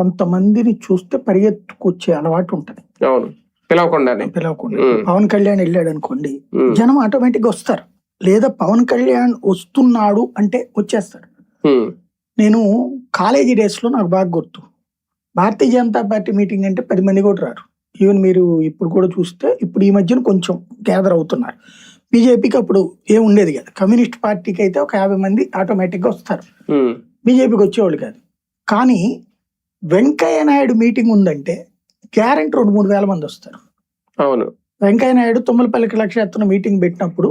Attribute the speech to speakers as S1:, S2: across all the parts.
S1: కొంతమందిని చూస్తే పరిగెత్తుకొచ్చే అలవాటు ఉంటది.
S2: అవును, పిలవకుండా.
S1: పవన్ కళ్యాణ్ వెళ్ళాడు అనుకోండి, జనం ఆటోమేటిక్ గా వస్తారు. లేదా పవన్ కళ్యాణ్ వస్తున్నాడు అంటే వచ్చేస్తారు. నేను కాలేజీ డేస్ లో నాకు బాగా గుర్తు, భారతీయ జనతా పార్టీ మీటింగ్ అంటే 10 మంది కూడా రారు. ఈవెన్ మీరు ఇప్పుడు కూడా చూస్తే ఇప్పుడు ఈ మధ్యన కొంచెం గ్యాదర్ అవుతున్నారు. బీజేపీకి అప్పుడు ఏం ఉండేది కదా, కమ్యూనిస్ట్ పార్టీకి అయితే ఒక 50 మంది ఆటోమేటిక్ గా వస్తారు, బీజేపీకి వచ్చేవాళ్ళు కాదు. కానీ వెంకయ్య నాయుడు మీటింగ్ ఉందంటే గ్యారెంటీ 2-3 వేల మంది వస్తారు.
S2: అవును,
S1: వెంకయ్య నాయుడు తుమ్మలపల్లి కళాక్షేత్రం మీటింగ్ పెట్టినప్పుడు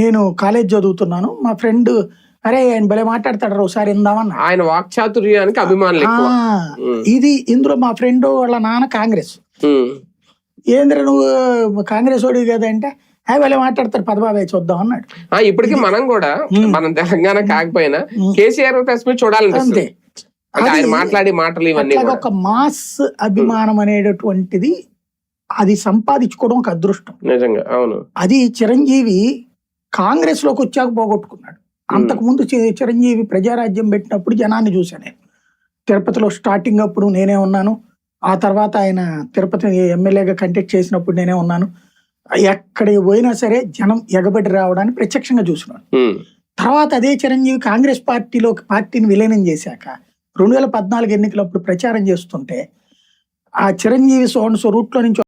S1: నేను కాలేజ్ చదువుతున్నాను, మా ఫ్రెండ్ అరే ఆయన భలే మాట్లాడతాడు ఒకసారి ఇందామన్నా.
S2: ఆయన వాక్చాతుర్యానికి అభిమానులు.
S1: ఇది ఇందులో మా ఫ్రెండ్ వాళ్ళ నాన్న కాంగ్రెస్. ఏంద్ర నువ్వు కాంగ్రెస్ వాడి కదా అంటే భలే మాట్లాడతారు పదబాబు చూద్దాం అన్నాడు.
S2: ఇప్పటికీ మనం కూడా మనం తెలంగాణ కాకపోయినా కేసీఆర్ చూడాలంటే ఆయన మాట్లాడే మాటలు ఇవన్నీ
S1: ఒక మాస్ అభిమానం అనేటటువంటిది అది సంపాదించుకోవడం ఒక అదృష్టం నిజంగా. అవును, అది చిరంజీవి కాంగ్రెస్ లోకి వచ్చాక పోగొట్టుకున్నాడు. అంతకుముందు చిరంజీవి ప్రజారాజ్యం పెట్టినప్పుడు జనాన్ని చూశాను నేను. తిరుపతిలో స్టార్టింగ్ అప్పుడు నేనే ఉన్నాను, ఆ తర్వాత ఆయన తిరుపతి ఎమ్మెల్యేగా కంటెక్ట్ చేసినప్పుడు నేనే ఉన్నాను. ఎక్కడికి పోయినా సరే జనం ఎగబడి రావడాన్ని ప్రత్యక్షంగా చూసినాడు. తర్వాత అదే చిరంజీవి కాంగ్రెస్ పార్టీని విలీనం చేశాక 2014 ఎన్నికలప్పుడు ప్రచారం చేస్తుంటే ఆ చిరంజీవి సో రూట్ లో నుంచి